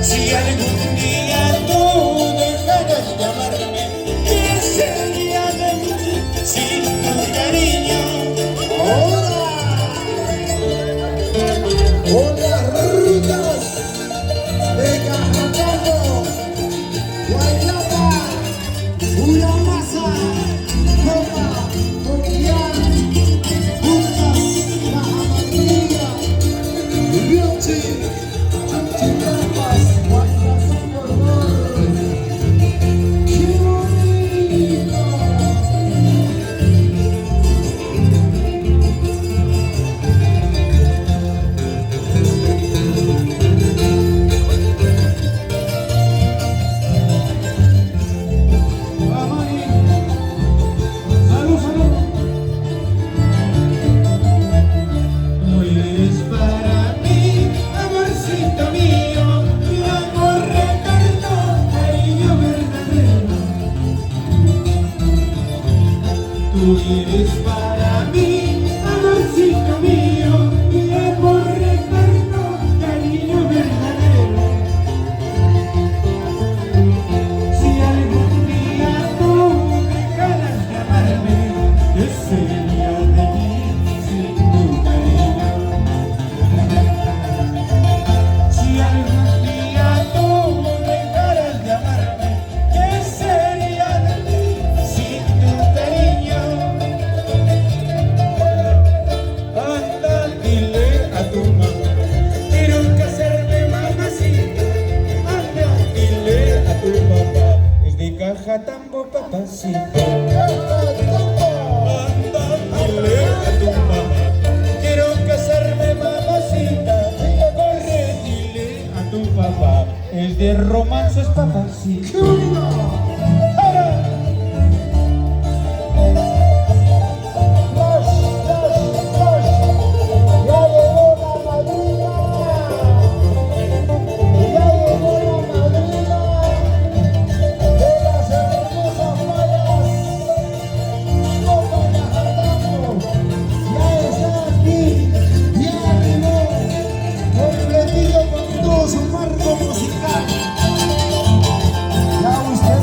Si algún día tú dejaras de amarme, ¿qué sería de mí sin tu cariño? Con las rutas de Cajacano, Guaynapa, Uramasa, Copa, Coquián, Juntas, La Amarilla, Riochi, Chimpas, Guayazón por Mor. ¡Qué bonito! Tú eres para mí, amorcito mío, mi amor eterno, cariño verdadero. Tú eres para mí, amorcito mío, mi amor eterno, cariño verdadero. Si algún día tú dejaras de amarme, ¿qué sería de mí sin tu cariño? Si algún día tú dejaras de amarme, ¿qué sería de mí sin tu cariño? Anda, dile a tu mamá, quiero casarme, mamacita. Anda, dile a tu papá, es de Cajatambo, papacito. Anda, dile a tu mamá, quiero casarme, mamacita. Corre, dile a tu papá, es de romances, papacito. ¡Ahora! Completito con todo su marco musical. Ya usted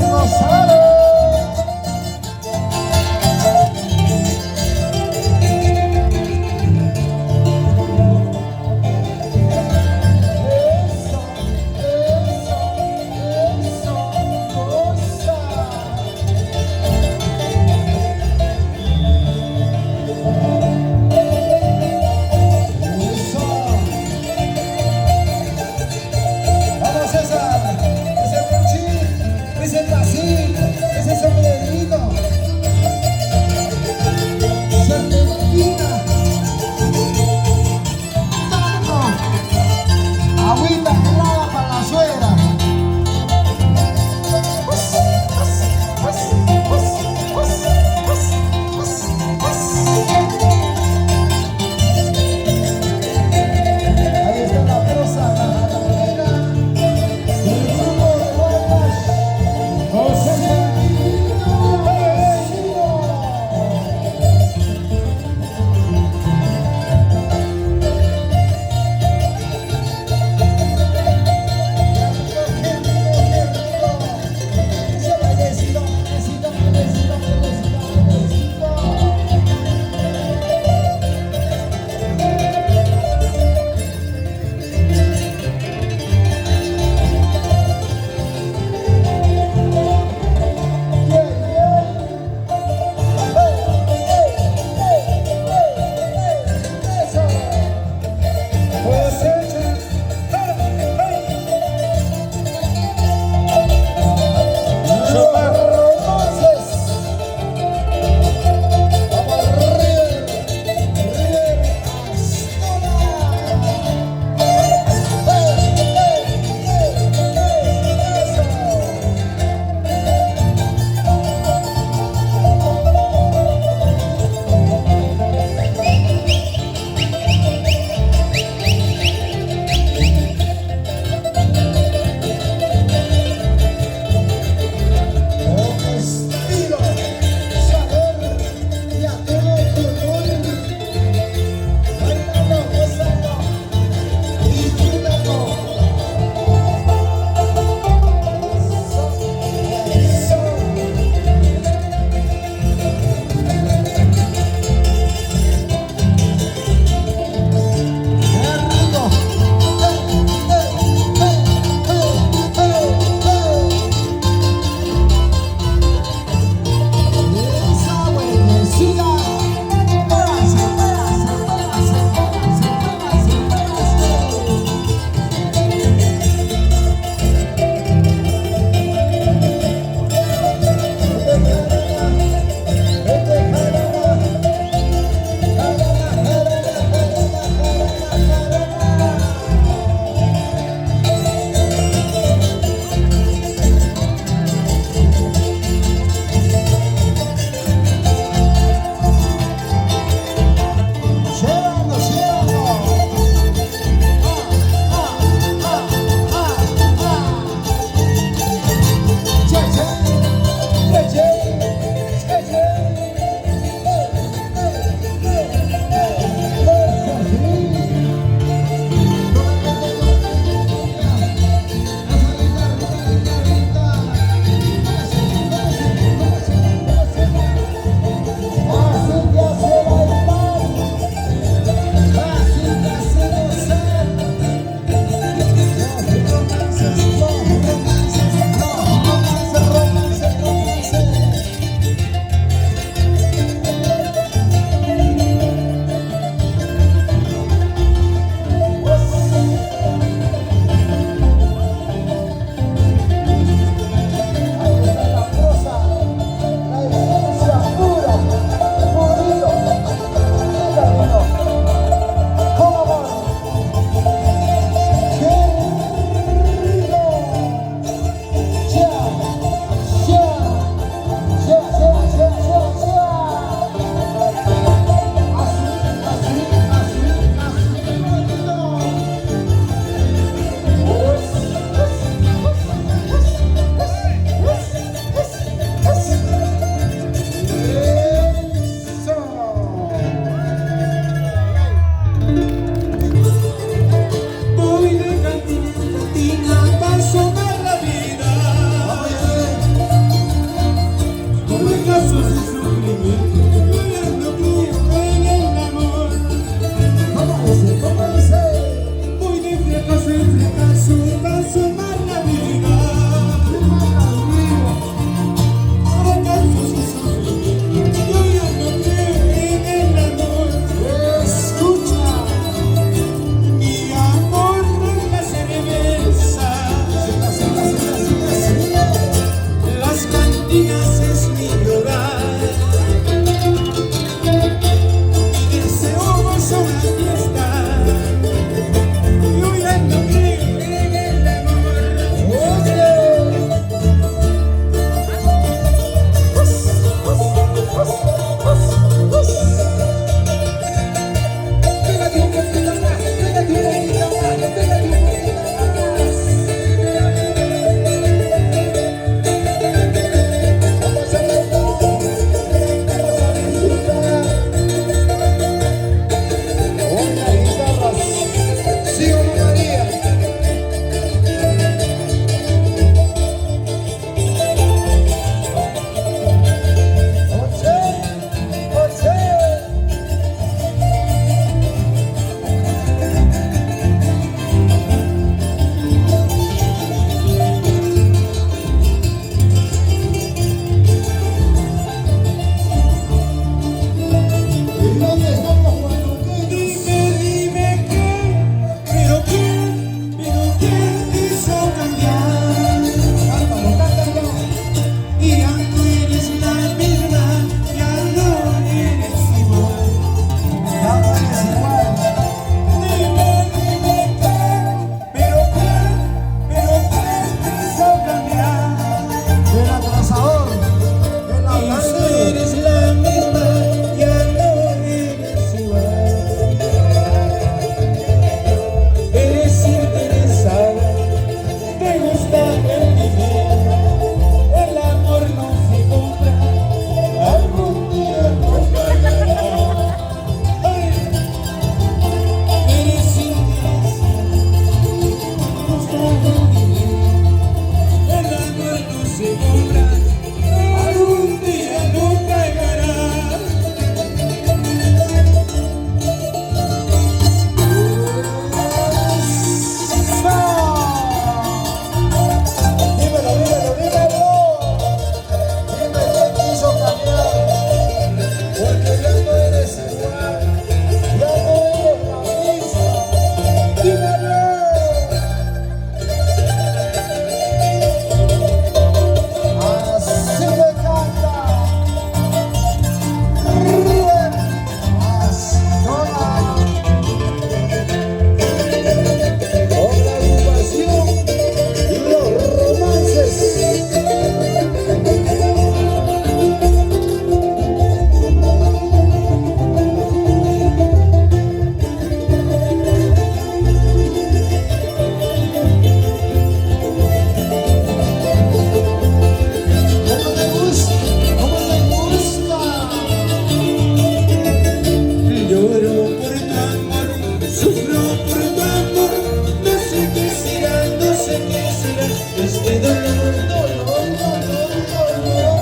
sé qué será este dolor, dolor, dolor, dolor.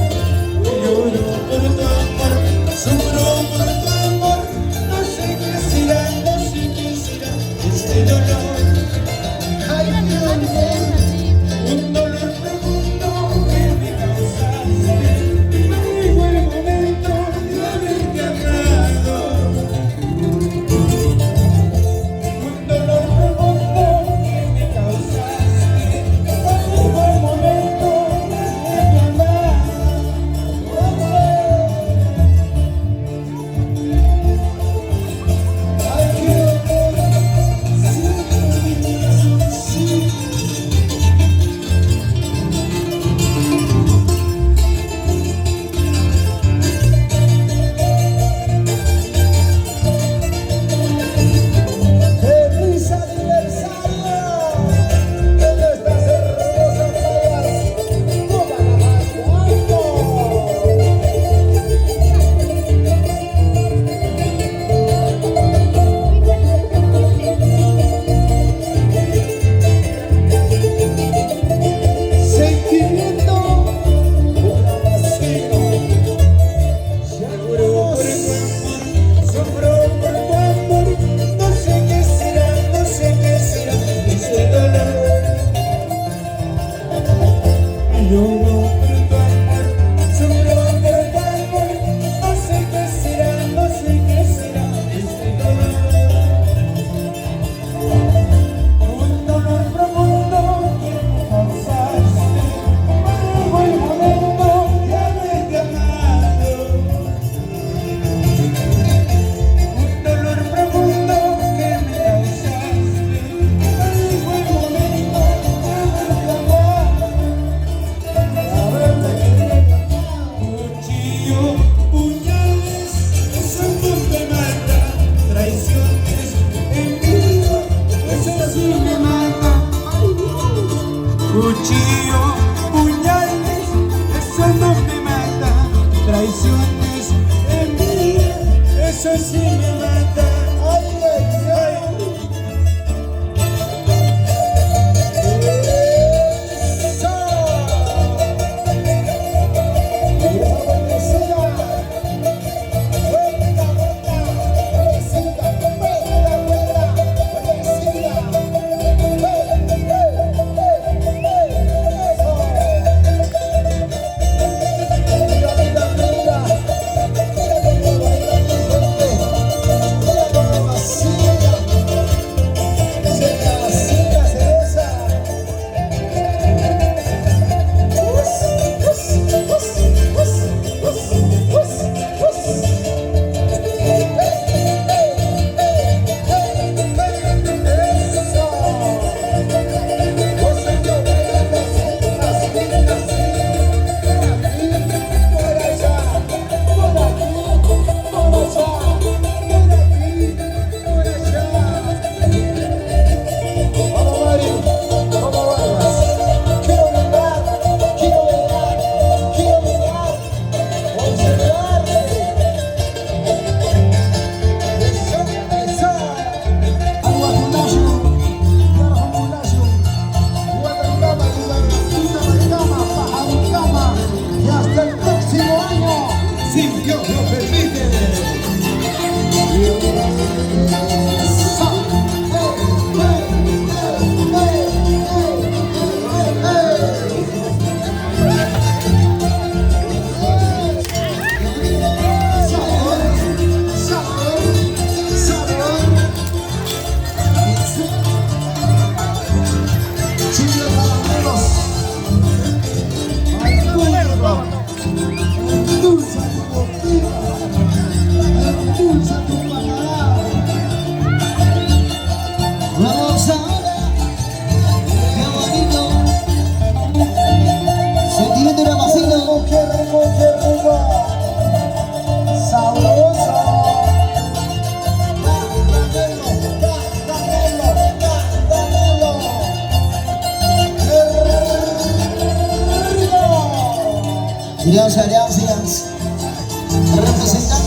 Lloro por tu amor, sufro por tu amor. No sé qué será, no sé qué será este dolor. Ay, Dios mío, un dolor profundo que me causaste. No llegó el momento de haberte amado. Un dolor profundo que me causaste. No llegó el momento de haberte amado. Ay, qué dolor, sí, sí. ¡Feliz aniversario! En estas hermosas playas, toda la Guanajuato. Sentimiento, un vacío. Lloro por tu amor, sufro por tu amor. No sé qué será, no sé qué será este dolor. Lloro por tu amor, sufro por tu amor. No sé qué será, no sé qué será este dolor. Un dolor profundo que me causaste. Llegó el momento de haberte amado. Un dolor profundo que me causaste. Llegó el momento de haberte amado. Cuchillo, puñales, eso no me mata. Traiciones, envidia, eso sí me mata. Cuchillo, puñales, eso no me mata. Traiciones, envidia, eso sí me mata. Ay, ay, ay. Eso. Y esa buenecida, buena, buena, buenecida, buena, buena, buenecida. Eso. Mira, mira, mira. Mira cómo baila mi gente. Mira cómo vacila. Se vacila, cereza. Vamos, Mario, ¿cómo bailas? Quiero bailar, quiero bailar, quiero bailar, observarte. Eso, eso. Agua gimnasio, Guadalajara, Pajaricama, y hasta el próximo año, si Dios lo permite. Eso. Vamos ahora, qué bonito. Sentimiento de vacío. Qué rico, qué rico. Sabroso. Dámelo, dámelo, dámelo. Qué rico. Gracias, gracias. Representante